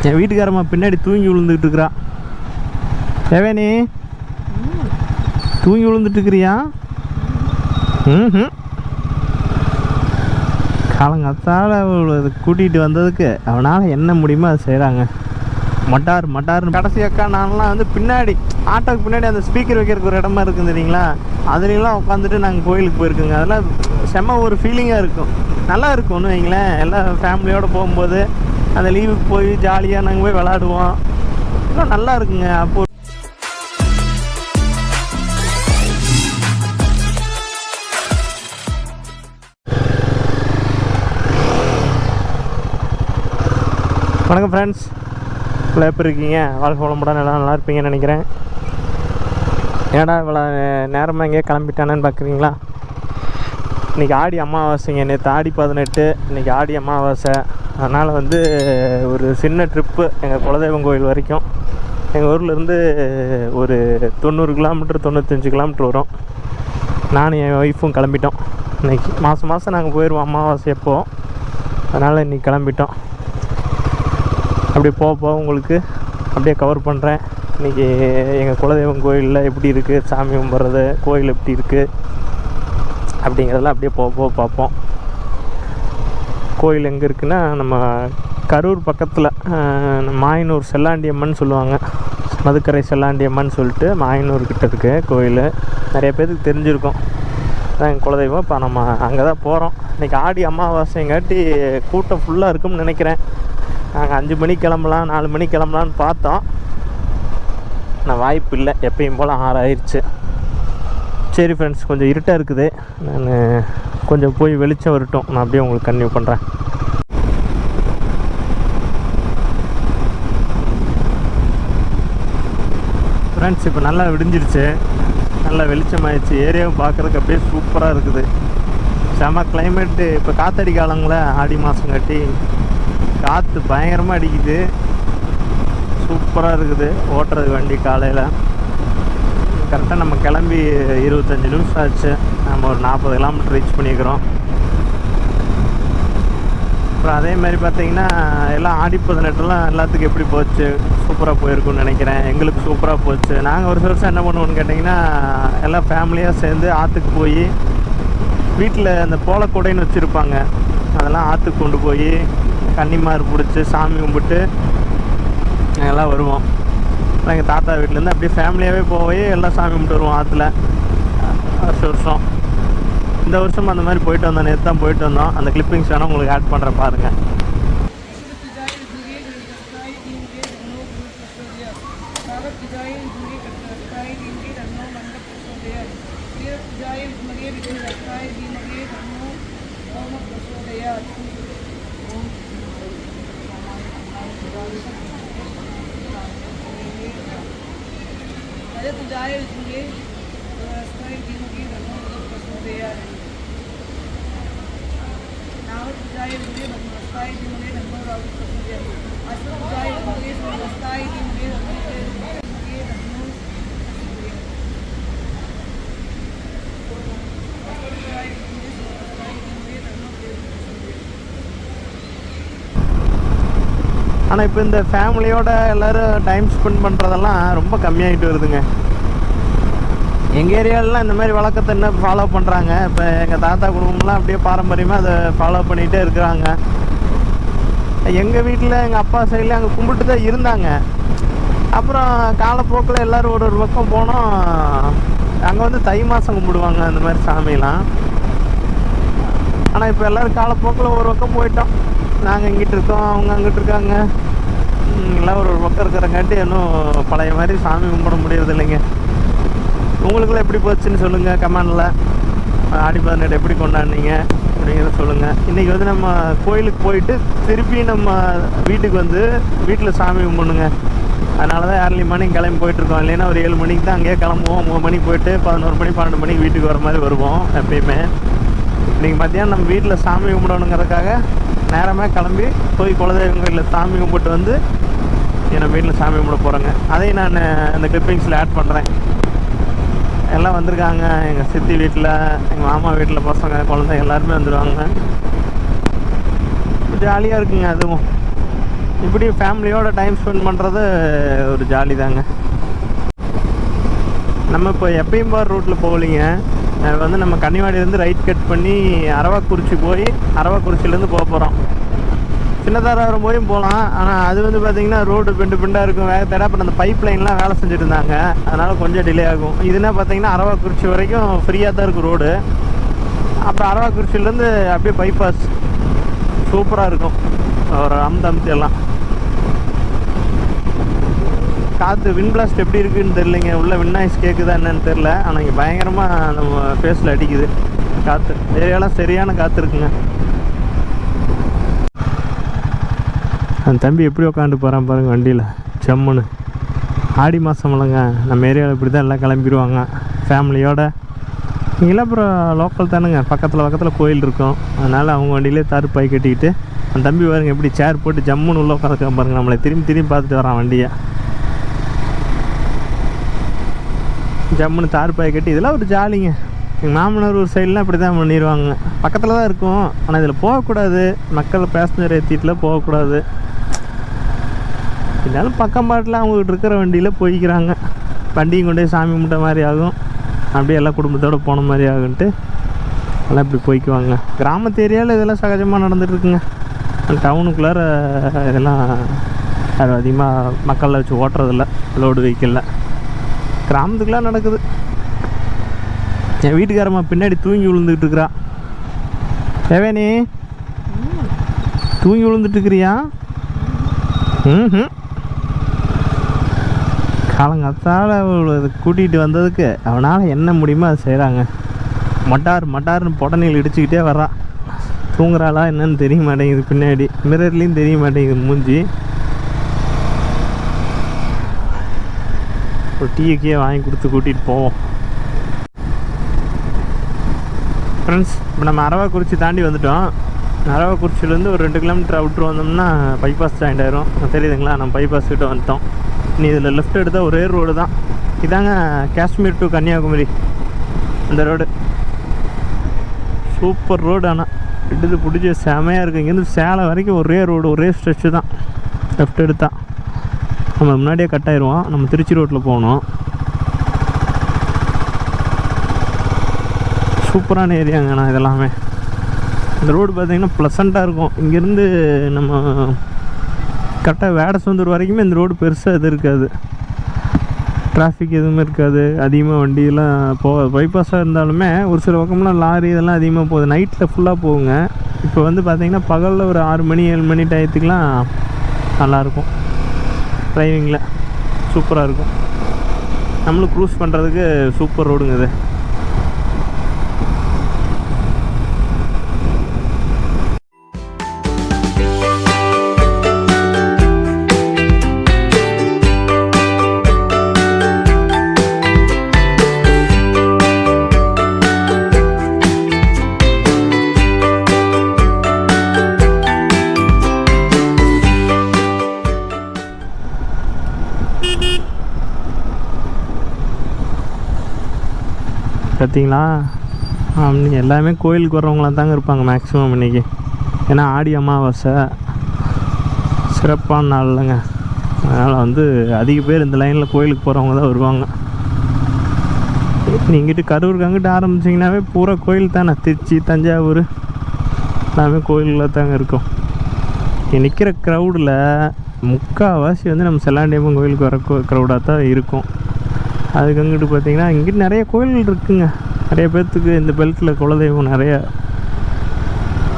என் வீட்டுக்காரம்மா பின்னாடி தூங்கி விழுந்துக்கிட்டு இருக்கிறா. ஏவேனி தூங்கி விழுந்துட்டு இருக்கிறியா? காலங்கத்தால் கூட்டிகிட்டு வந்ததுக்கு அவனால் என்ன முடியுமோ அதை செய்கிறாங்க. மட்டார்னு கடைசி அக்கா நான்லாம் வந்து பின்னாடி ஆட்டோக்கு பின்னாடி அந்த ஸ்பீக்கர் வைக்கிறதுக்கு ஒரு இடமா இருக்குது தெரியுங்களா, அதுலாம் உட்காந்துட்டு நாங்கள் கோயிலுக்கு போயிருக்கோங்க. அதெல்லாம் செம்ம ஒரு ஃபீலிங்காக இருக்கும், நல்லா இருக்கும்னு வைங்களேன். எல்லாம் ஃபேமிலியோடு போகும்போது அந்த லீவுக்கு போய் ஜாலியாக நாங்கள் போய் விளாடுவோம், எல்லாம் நல்லா இருக்குங்க. அப்போ வணக்கம் ஃப்ரெண்ட்ஸ், இவ்வளோ எப்படி இருக்கீங்க? வாழ்க்கை வளமுடன், எல்லாம் நல்லா இருப்பீங்கன்னு நினைக்கிறேன். ஏன்னா இவ்வளோ நேரமாக எங்கேயே கிளம்பிட்டானேன்னு பார்க்குறீங்களா? இன்றைக்கி ஆடி அமாவாசைங்க. நேற்று ஆடி 18, இன்றைக்கி ஆடி அமாவாசை. அதனால் வந்து ஒரு சின்ன ட்ரிப்பு எங்கள் குலதெய்வம் கோயில் வரைக்கும். எங்கள் ஊர்லேருந்து ஒரு 90 கிலோமீட்டர் 95 கிலோமீட்டர் வரும். நானும் என் ஒய்ஃபும் கிளம்பிட்டோம். இன்றைக்கி மாதம் நாங்கள் போயிடுவோம் அமாவாசை அப்போது. அதனால் இன்றைக்கி கிளம்பிட்டோம். அப்படியே போக உங்களுக்கு அப்படியே கவர் பண்ணுறேன். இன்றைக்கி எங்கள் குலதெய்வம் கோயிலில் எப்படி இருக்குது, சாமி கும்பிட்றது, கோயில் எப்படி இருக்குது அப்படிங்கிறதெல்லாம் அப்படியே போக பார்ப்போம். கோயில் எங்கே இருக்குன்னா, நம்ம கரூர் பக்கத்தில் மாயனூர் செல்லாண்டியம்மன் சொல்லுவாங்க. மதுக்கரை செல்லாண்டியம்மன் சொல்லிட்டு மாயனூர் கிட்ட இருக்குது கோயில். நிறைய பேருக்கு தெரிஞ்சிருக்கும். அதான் எங்கள் குலதெய்வம். இப்போ நம்ம அங்கே தான் போகிறோம். இன்றைக்கி ஆடி அமாவாசைங்காட்டி கூட்டம் ஃபுல்லாக இருக்கும்னு நினைக்கிறேன். நாங்கள் 5 மணிக்கு கிளம்பலாம், 4 மணிக்கு கிளம்பலான்னு பார்த்தோம். நான் வாய்ப்பு இல்லை, எப்பயும் போல் 6 ஆயிடுச்சு. சரி ஃப்ரெண்ட்ஸ், கொஞ்சம் இருட்டாக இருக்குது. நான் கொஞ்சம் போய் வெளிச்சம் வரட்டும், நான் அப்படியே உங்களுக்கு கன்டினியூ பண்ணுறேன். ஃப்ரெண்ட்ஸ், இப்போ நல்லா விடிஞ்சிருச்சு, நல்லா வெளிச்சமாகிடுச்சு. ஏரியாவும் பார்க்குறதுக்கு அப்படியே சூப்பராக இருக்குது. செம கிளைமேட்டு. இப்போ காற்றடி காலங்கள ஆடி மாதம் காட்டி காற்று பயங்கரமாக அடிக்குது, சூப்பராக இருக்குது ஓட்டுறது வண்டி. காலையில் கரெக்டாக நம்ம கிளம்பி 25 நிமிஷம் ஆச்சு. நம்ம ஒரு 40 கிலோமீட்டர் ரீச் பண்ணிக்கிறோம். அப்புறம் அதே மாதிரி பார்த்திங்கன்னா எல்லாம் ஆடி 18 எல்லாத்துக்கும் எப்படி போச்சு? சூப்பராக போயிருக்குன்னு நினைக்கிறேன். எங்களுக்கு சூப்பராக போச்சு. நாங்கள் வருஷம் என்ன பண்ணுவோன்னு கேட்டிங்கன்னா, எல்லாம் ஃபேமிலியாக சேர்ந்து ஆற்றுக்கு போய் வீட்டில் அந்த போலக்கூடைன்னு வச்சுருப்பாங்க, அதெல்லாம் ஆற்றுக்கு கொண்டு போய் கன்னிமார் பிடிச்சி சாமி கும்பிட்டு எல்லாம் வருவோம். எங்கள் தாத்தா வீட்டிலேருந்து அப்படியே ஃபேமிலியாகவே போய் எல்லாம் சாமி கும்பிட்டு வருவோம் ஆற்றுல. வருஷம் இந்த வருஷம் அந்த மாதிரி போயிட்டு வந்தோம். நேற்று தான் போயிட்டு வந்தோம். அந்த கிளிப்பிங்ஸ் வேணால் உங்களுக்கு ஆட் பண்ணுறேன் பாருங்கள். ஆனால் இப்போ இந்த ஃபேமிலியோடு எல்லோரும் டைம் ஸ்பெண்ட் பண்ணுறதெல்லாம் ரொம்ப கம்மியாகிட்டு வருதுங்க. எங்கள் ஏரியாலலாம் இந்த மாதிரி வழக்கத்தை என்ன ஃபாலோ பண்ணுறாங்க. இப்போ எங்கள் தாத்தா குடும்பம்லாம் அப்படியே பாரம்பரியமாக அதை ஃபாலோ பண்ணிகிட்டே இருக்கிறாங்க. எங்கள் வீட்டில் எங்கள் அப்பா சைடில் அங்கே கும்பிட்டு தான் இருந்தாங்க. அப்புறம் காலப்போக்கில் எல்லோரும் ஒரு பக்கம் போனோம். அங்கே வந்து தை மாதம் கும்பிடுவாங்க அந்த மாதிரி சாமியெல்லாம். ஆனால் இப்போ எல்லோரும் காலப்போக்கில் ஒரு பக்கம் போயிட்டோம். நாங்கள் இங்கிட்டு இருக்கோம், அவங்க அங்கிட்டு இருக்காங்க. எல்லாம் ஒரு பக்கம் இருக்கிறங்காட்டி இன்னும் பழைய மாதிரி சாமி கும்பிட முடியறது இல்லைங்க. உங்களுக்குலாம் எப்படி போச்சுன்னு சொல்லுங்கள் கமெண்டில். ஆடி 18 எப்படி கொண்டாடினீங்க அப்படிங்கிறத சொல்லுங்கள். இன்றைக்கி வந்து நம்ம கோயிலுக்கு போயிட்டு திருப்பி நம்ம வீட்டுக்கு வந்து வீட்டில் சாமி கும்பிடணுங்க. அதனால தான் ஏர்லி மார்னிங் கிளம்பி போயிட்டுருக்கோம். இல்லைன்னா ஒரு 7 மணிக்கு தான் அங்கேயே கிளம்புவோம். 3 மணிக்கு போயிட்டு 11 மணி 12 மணிக்கு வீட்டுக்கு வர மாதிரி வருவோம் எப்பயுமே. இன்றைக்கி மத்தியானம் நம்ம வீட்டில் சாமி கும்பிடணுங்கிறதுக்காக நேரமாக கிளம்பி போய் குலதெய்வம் கோயிலில் சாமி கும்பிட்டு வந்து நம்ம வீட்டில் சாமி கும்பிட போகிறோங்க. அதையும் நான் இந்த கிளிப்பிங்ஸில் ஆட் பண்ணுறேன். எல்லாம் வந்திருக்காங்க. எங்கள் சித்தி வீட்டில், எங்கள் மாமா வீட்டில் பசங்க குழந்தைங்க எல்லாருமே வந்துடுவாங்க. ஜாலியாக இருக்குங்க. அதுவும் இப்படி ஃபேமிலியோட டைம் ஸ்பெண்ட் பண்ணுறது ஒரு ஜாலி தாங்க. நம்ம இப்போ எப்பயும் போகிற ரூட்டில் போகலிங்க. வந்து நம்ம கன்னிவாடியிலேருந்து ரைட் கட் பண்ணி அரவாக்குறிச்சி போய் அரவாக்குறிச்சிலேருந்து போக போகிறோம். சின்னதாராபுரம் போயும் போகலாம். ஆனால் அது வந்து பார்த்திங்கன்னா ரோடு பெண்டாக இருக்கும், வேகத்தடை. அப்புறம் அந்த பைப் லைன்லாம் வேலை செஞ்சுட்டு இருந்தாங்க, அதனால் கொஞ்சம் டிலே ஆகும். இதுனா பார்த்திங்கன்னா அரவாக்குறிச்சி வரைக்கும் ஃப்ரீயாக தான் இருக்குது ரோடு. அப்புறம் அரவாக்குறிச்சிலேருந்து அப்படியே பைபாஸ் சூப்பராக இருக்கும். ஒரு அமுத்தி எல்லாம் காற்று விண்ட் பிளாஸ்ட் எப்படி இருக்குதுன்னு தெரிலிங்க. உள்ள விண்ட் நாய்ஸ் கேட்குதா என்னன்னு தெரில. ஆனால் இங்கே பயங்கரமாக நம்ம ஃபேஸில் அடிக்குது காற்று. ஏரியாலாம் சரியான காற்று இருக்குங்க. அந்த தம்பி எப்படி உட்காந்து போகிறான் பாருங்கள் வண்டியில், செம்முன்னு. ஆடி மாதம் இல்லைங்க, நம்ம ஏரியாவில் இப்படி தான் எல்லாம் கிளம்பிடுவாங்க ஃபேமிலியோடு. இங்கெல்லாம் அப்புறம் லோக்கல் தானுங்க, பக்கத்தில் கோயில் இருக்கும். அதனால் அவங்க வண்டியிலே தார்பாய் கட்டிக்கிட்டு அந்த தம்பி பாருங்க எப்படி சேர் போட்டு ஜம்முன்னு உள்ளே உட்காந்துக்க பாருங்க. நம்மளை திரும்பி பார்த்துட்டு வரான் வண்டியை. ஜம்முன்னு தார்பாய் கட்டி இதெல்லாம் ஒரு ஜாலிங்க. எங்கள் மாமனார் ஒரு சைட்லாம் இப்படி தான் பண்ணிடுவாங்க. பக்கத்தில் தான் இருக்கும், ஆனால் இதில் போகக்கூடாது. மக்கள் பேசஞ்சர் ஏற்றிட்டுலாம் போகக்கூடாது. இருந்தாலும் பக்கம் பாட்டில் அவங்ககிட்ட இருக்கிற வண்டியில் போய்க்கிறாங்க. வண்டியும் கொண்டு போய் சாமி கும்பிட்ட மாதிரி ஆகும், அப்படியே எல்லாம் குடும்பத்தோடு போன மாதிரி ஆகுன்ட்டு எல்லாம் இப்படி போய்க்குவாங்க. கிராமத்து ஏரியாவில் இதெல்லாம் சகஜமாக நடந்துகிட்ருக்குங்க. டவுனுக்குள்ளார இதெல்லாம் அது அதிகமாக மக்களில் வச்சு ஓட்டுறதில்ல, லோடு வெஹிக்கிளில். கிராமத்துக்குலாம் நடக்குது. என் வீட்டுக்காரம்மா பின்னாடி தூங்கி விழுந்துக்கிட்டு இருக்கிறா. ஏவேனி தூங்கி விழுந்துட்டுருக்கிறியா? காலங்கத்தால் கூட்டிகிட்டு வந்ததுக்கு அவனால் என்ன முடியுமோ அதை செய்கிறாங்க. மட்டார்னு பொடனையில் இடிச்சுக்கிட்டே வர்றா. தூங்குறாளா என்னன்னு தெரிய மாட்டேங்குது. பின்னாடி மிரர்லேயும் தெரிய மாட்டேங்குது மூஞ்சி. ஒரு டீக்கே வாங்கி கொடுத்து கூட்டிகிட்டு போவோம். ஃப்ரெண்ட்ஸ், இப்போ நம்ம அரவாக்குறிச்சி தாண்டி வந்துட்டோம். அரவாக்குறிச்சிலேருந்து ஒரு 2 கிலோமீட்டர் அவுட்ரு வந்தோம்னா பைபாஸ் ஜாயிண்ட் ஆயிரும். தெரியுதுங்களா, நம்ம பைபாஸ் கிட்ட வந்துட்டோம். நீ இதில் லெஃப்ட் எடுத்தால் ஒரே ரோடு தான். இதாங்க காஷ்மீர் டு கன்னியாகுமரி அந்த ரோடு. Super road. ஆனால் எடுத்து பிடிச்சி செமையாக இருக்குது. இங்கேருந்து சேலம் வரைக்கும் ஒரே ரோடு, ஒரே ஸ்ட்ரெச்சு தான். லெஃப்ட் எடுத்தால் நம்ம முன்னாடியே கட் ஆயிடுவோம். நம்ம திருச்சி ரோட்டில் போகணும். சூப்பரான ஏரியாங்கண்ணா இதெல்லாமே. இந்த ரோடு பார்த்திங்கன்னா ப்ளசண்ட்டாக இருக்கும். இங்கேருந்து நம்ம கரெக்டாக வேடசந்தூர் வரைக்குமே இந்த ரோடு பெருசாக இது இருக்காது, டிராஃபிக் எதுவுமே இருக்காது. அதிகமாக வண்டியெல்லாம் பைபாஸாக இருந்தாலுமே ஒரு சில பக்கம்லாம் லாரி இதெல்லாம் அதிகமாக போகுது. நைட்டில் ஃபுல்லாக போகுங்க. இப்போ வந்து பார்த்திங்கன்னா பகலில் ஒரு 6 மணி 7 மணி டயத்துக்குலாம் நல்லாயிருக்கும். டிரைவிங்கில் சூப்பராக இருக்கும். நம்மளும் க்ரூஸ் பண்ணுறதுக்கு சூப்பர் ரோடுங்க இது. பார்த்தீங்களா, எல்லாமே கோயிலுக்கு வர்றவங்களாம் தாங்க இருப்பாங்க மேக்ஸிமம் இன்றைக்கி. ஏன்னா ஆடி அமாவாசை சிறப்பான நாள் இல்லைங்க. அதனால் வந்து அதிக பேர் இந்த லைனில் கோயிலுக்கு போகிறவங்க தான் வருவாங்க. நீங்கிட்டு கரூருக்கு அங்கிட்டு ஆரம்பிச்சிங்கனாவே பூரா கோயில் தானே. திருச்சி தஞ்சாவூர் எல்லாமே கோயிலில் தாங்க இருக்கும். இங்கே நிற்கிற க்ரௌடில் முக்கால்வாசி வந்து நம்ம செல்லாண்டியம்மன் கோயிலுக்கு வர க்ரௌடாக தான் இருக்கும். அதுக்கு அங்கிட்டு பார்த்திங்கன்னா இங்கிட்டு நிறைய கோயில்கள் இருக்குங்க. நிறைய பேர்த்துக்கு இந்த பெல்ட்டில் குலதெய்வம் நிறையா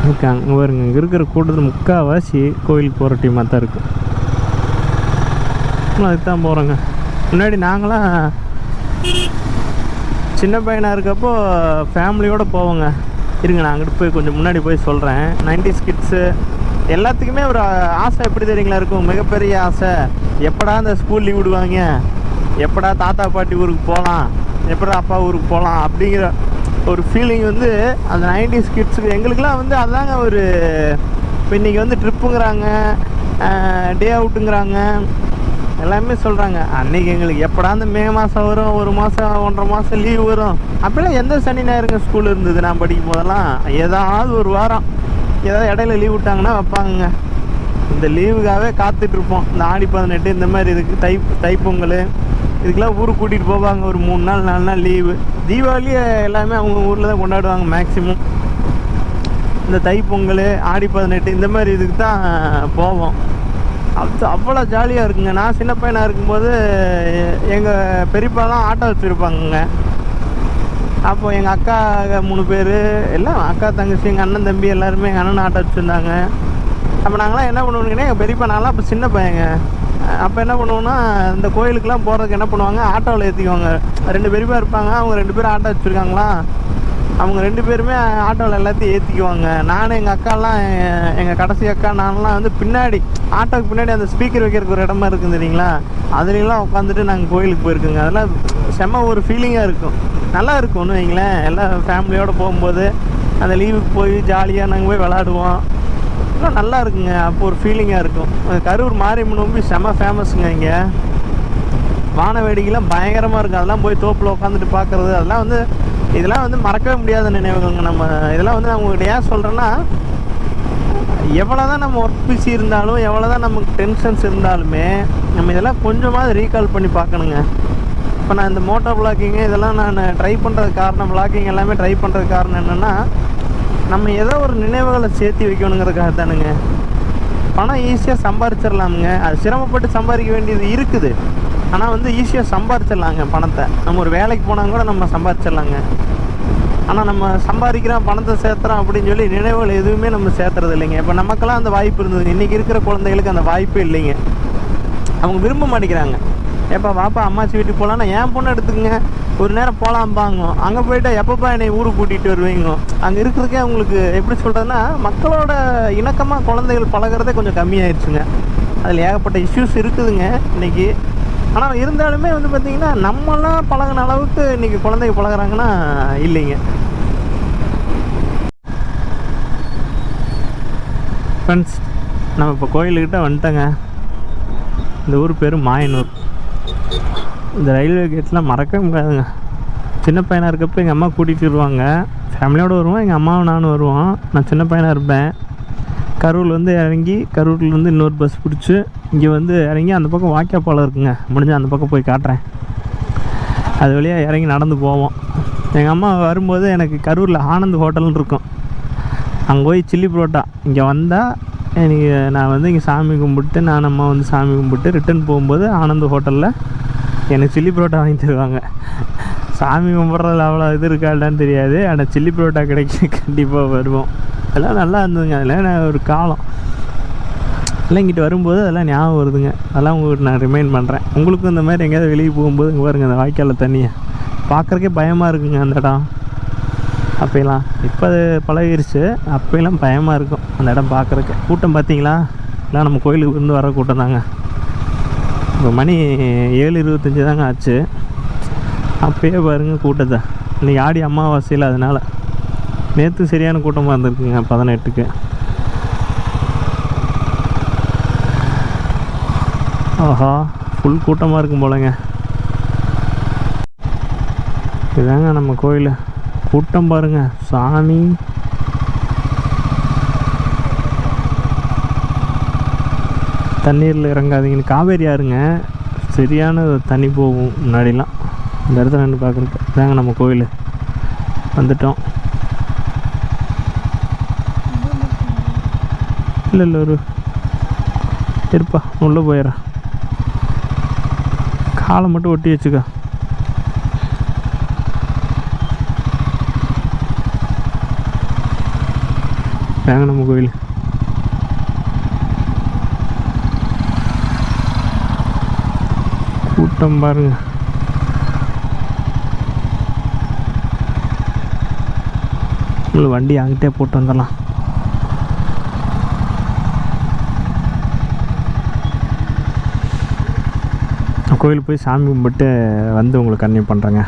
இருக்காங்க. அங்கே பாருங்க, இங்கே இருக்கிற கூட்டத்தில் முக்கால்வாசி கோயிலுக்கு போகிற டீமாக தான் இருக்குது. அதுக்கு தான் போகிறோங்க. முன்னாடி நாங்களாம் சின்ன பையனாக இருக்கப்போ ஃபேமிலியோடு போவோங்க. இருங்க, நான் அங்கிட்டு போய் கொஞ்சம் முன்னாடி போய் சொல்கிறேன். 90s கிட்ஸு எல்லாத்துக்குமே ஒரு ஆசை எப்படி தெரியுங்களா இருக்கும், மிகப்பெரிய ஆசை. எப்படா இந்த ஸ்கூல் லீவ் விடுவாங்க, எப்படா தாத்தா பாட்டி ஊருக்கு போகலாம், எப்படா அப்பா ஊருக்கு போகலாம் அப்படிங்கிற ஒரு ஃபீலிங் வந்து அந்த 90s கிட்ஸுக்கு. எங்களுக்கெலாம் வந்து அதுதாங்க ஒரு இப்போ இன்றைக்கி வந்து ட்ரிப்புங்கிறாங்க, டே அவுட்டுங்கிறாங்க, எல்லாமே சொல்கிறாங்க. அன்றைக்கி எங்களுக்கு எப்படா அந்த மே மாதம் வரும், 1 மாதம் 1.5 மாதம் லீவ் வரும். அப்படிலாம் எந்த சனி ஞாயிறுங்க ஸ்கூல் இருந்தது நான் படிக்கும் போதெல்லாம். ஏதாவது ஒரு வாரம் ஏதாவது இடையில லீவ் விட்டாங்கன்னா வைப்பாங்க. இந்த லீவுக்காகவே காத்துட்ருப்போம். இந்த ஆடி 18 இந்த மாதிரி இதுக்கு தைப்பொங்கல் இதுக்கெல்லாம் ஊருக்கு கூட்டிகிட்டு போவாங்க. ஒரு 3 நாள் 4 நாள் லீவு. தீபாவளி எல்லாமே அவங்க ஊரில் தான் கொண்டாடுவாங்க மேக்ஸிமம். இந்த தைப்பொங்கல் ஆடி 18 இந்த மாதிரி இதுக்கு தான் போவோம். அது அவ்வளோ ஜாலியாக இருக்குங்க. நான் சின்ன பையனாக இருக்கும்போது எங்கள் பெரியப்பாலாம் ஆட்டோ வச்சுருப்பாங்கங்க. அப்போது எங்கள் அக்கா 3 பேர் எல்லாம் அக்கா தங்கச்சி எங்கள் அண்ணன் தம்பி எல்லாருமே எங்கள் அண்ணன் ஆட்டோ வச்சுருந்தாங்க. அப்போ நாங்களாம் என்ன பண்ணுவோம்னா எங்கள் பெரியப்பா நாங்களாம் அப்போ சின்ன பையங்க. அப்போ என்ன பண்ணுவோன்னா இந்த கோயிலுக்கெலாம் போகிறதுக்கு என்ன பண்ணுவாங்க, ஆட்டோவில் ஏற்றிக்குவாங்க. 2 பெரியப்பா இருப்பாங்க, அவங்க 2 பேரும் ஆட்டோ வச்சுருக்காங்களா, அவங்க 2 பேருமே ஆட்டோவில் எல்லாத்தையும் ஏற்றிக்குவாங்க. நானும் எங்கள் அக்காலாம் எங்கள் கடைசி அக்கா நான்லாம் வந்து பின்னாடி ஆட்டோவுக்கு பின்னாடி அந்த ஸ்பீக்கர் வைக்கிறதுக்கு ஒரு இடமா இருக்குது தெரியுங்களா, அதுலேலாம் உட்காந்துட்டு நாங்கள் கோயிலுக்கு போயிருக்கோங்க. அதெல்லாம் செம்ம ஒரு ஃபீலிங்காக இருக்கும், நல்லா இருக்கும்னு வைங்களேன். எல்லாம் ஃபேமிலியோடு போகும்போது அந்த லீவுக்கு போய் ஜாலியாக நாங்கள் போய் விளாடுவோம். எல்லாம் நல்லா இருக்குங்க. அப்போ ஒரு ஃபீலிங்காக இருக்கும். கரூர் மாரியம்மன் நோம்பி செம்ம ஃபேமஸுங்க. இங்கே வான வேடிக்கைலாம் பயங்கரமாக இருக்கும். அதெல்லாம் போய் தோப்பில் உட்காந்துட்டு பார்க்குறது இதெல்லாம் வந்து மறக்கவே முடியாத நினைவுகள்ங்க. நம்ம இதெல்லாம் வந்து நான் உங்கள்கிட்ட ஏன் சொல்கிறேன்னா, எவ்வளோ தான் நம்ம ஒர்க் பிஸி இருந்தாலும், எவ்வளோ தான் நமக்கு டென்ஷன்ஸ் இருந்தாலுமே நம்ம இதெல்லாம் கொஞ்சமாவது ரீகால் பண்ணி பார்க்கணுங்க. இப்போ நான் இந்த மோட்டோ விளாக்கிங்கு இதெல்லாம் நான் ட்ரை பண்ணுறதுக்கு காரணம், விளாக்கிங் எல்லாமே ட்ரை பண்ணுறதுக்கு காரணம் என்னென்னா, நம்ம ஏதோ ஒரு நினைவுகளை சேர்த்து வைக்கணுங்கிறதுக்காக தானுங்க. பணம் ஈஸியாக சம்பாரிச்சிடலாமுங்க. அது சிரமப்பட்டு சம்பாதிக்க வேண்டியது இருக்குது. ஆனால் வந்து ஈஸியாக சம்பாரிச்சிடலாங்க பணத்தை. நம்ம ஒரு வேலைக்கு போனால் கூட நம்ம சம்பாரிச்சிடலாங்க. ஆனால் நம்ம சம்பாதிக்கிறோம் பணத்தை சேர்த்துறோம் அப்படின்னு சொல்லி நினைவுகள் எதுவுமே நம்ம சேர்த்துறது இல்லைங்க. இப்போ நமக்கெல்லாம் அந்த வாய்ப்பு இருந்தது. இன்றைக்கி இருக்கிற குழந்தைகளுக்கு அந்த வாய்ப்பே இல்லைங்க. அவங்க விரும்ப மாட்டேங்கிறாங்க. எப்போ வாப்பா அம்மாச்சி வீட்டுக்கு போகலான்னா என் பொண்ணு எடுத்துக்கங்க, ஒரு நேரம் போகலாம்பாங்க. அங்கே போய்ட்டு எப்பப்பா என்னை ஊருக்கு கூட்டிகிட்டு வருவீங்க. அங்கே இருக்கிறதுக்கே அவங்களுக்கு எப்படி சொல்கிறதுன்னா, மக்களோட இணக்கமாக குழந்தைகள் பழகிறதே கொஞ்சம் கம்மியாயிடுச்சுங்க. அதில் ஏகப்பட்ட இஷ்யூஸ் இருக்குதுங்க இன்றைக்கி. ஆனால் இருந்தாலுமே வந்து பார்த்திங்கன்னா, நம்மளாம் பழகின அளவுக்கு இன்றைக்கி குழந்தைங்க பழகிறாங்கன்னா இல்லைங்க. ஃப்ரெண்ட்ஸ், நம்ம இப்போ கோயிலுக்கிட்ட வந்துட்டோங்க. இந்த ஊர் பேர் மாயனூர். இந்த ரயில்வே கேட்லாம் மறக்கவே முடியாதுங்க. சின்ன பையனாக இருக்கப்போ எங்கள் அம்மா கூட்டிகிட்டு வருவாங்க. ஃபேமிலியோடு வருவோம், எங்கள் அம்மாவும் நானும் வருவோம். நான் சின்ன பையனாக இருப்பேன். கரூரில் வந்து இறங்கி, கரூர்லேருந்து இன்னொரு பஸ் பிடிச்சி இங்கே வந்து இறங்கி அந்த பக்கம் வாய்க்காப்பாலம் இருக்குங்க. முடிஞ்சால் அந்த பக்கம் போய் காட்டுறேன். அது வழியாக இறங்கி நடந்து போவோம். எங்கள் அம்மா வரும்போது எனக்கு கரூரில் ஆனந்த் ஹோட்டல்னு இருக்கும். அங்கே போய் சில்லி புரோட்டா இங்கே வந்தால் எனக்கு நான் வந்து இங்கே சாமி கும்பிட்டு, நான் அம்மா வந்து சாமி கும்பிட்டு ரிட்டன் போகும்போது ஆனந்த் ஹோட்டலில் எனக்கு சில்லி புரோட்டா வாங்கி தருவாங்க. சாமி கும்பிட்றதுல அவ்வளோ இது இருக்காடான்னு தெரியாது, ஆனால் சில்லி புரோட்டா கிடைக்க கண்டிப்பாக வருவோம். அதெல்லாம் நல்லா இருந்ததுங்க. அதெல்லாம் ஒரு காலம் எல்லாம் இங்கிட்டு வரும்போது அதெல்லாம் ஞாபகம் வருதுங்க. அதெல்லாம் உங்களுக்கு நான் ரிமைண்ட் பண்ணுறேன். உங்களுக்கும் இந்த மாதிரி எங்கேயாவது வெளியே போகும்போது இங்கே பாருங்கள், அந்த வாய்க்காலில் தண்ணியை பார்க்குறக்கே பயமாக இருக்குங்க அந்த இடம். அப்போலாம் இப்போ அது பழகிருச்சு. அப்போலாம் பயமாக இருக்கும் அந்த இடம் பார்க்குறக்கு. கூட்டம் பார்த்தீங்களா, எல்லாம் நம்ம கோயிலுக்கு இருந்து வர கூட்டம் தாங்க. இப்போ மணி 7:25 தாங்க ஆச்சு. அப்போயே பாருங்கள் கூட்டத்தை. இன்றைக்கி ஆடி அமாவாசையில், அதனால் நேற்று சரியான கூட்டமாக இருந்திருக்குங்க 18க்கு. ஆஹா, ஃபுல் கூட்டமாக இருக்கும் போலங்க. இதுதாங்க நம்ம கோயில். கூட்டம் பாருங்கள் சாமி. தண்ணீரில் இறங்காதீங்கன்னு காவேரி ஆறுங்க, சரியான தண்ணி போகும் முன்னாடிலாம். இந்த இடத்துல நின்று பார்க்குறதுக்கு இதாங்க நம்ம கோயில். வந்துட்டோம். இல்லை ஒரு இருப்பா, உள்ளே போயிடுறேன். காலை மட்டும் ஒட்டி வச்சுக்க. வேங்க நம்ம கோயில். கூட்டம் பாருங்க. வண்டி அங்கிட்டே போட்டு வந்துடலாம். கோயில் போய் சாமி கும்பிட்டு வந்து உங்களுக்கு கன்னியூ பண்ணுறேங்க.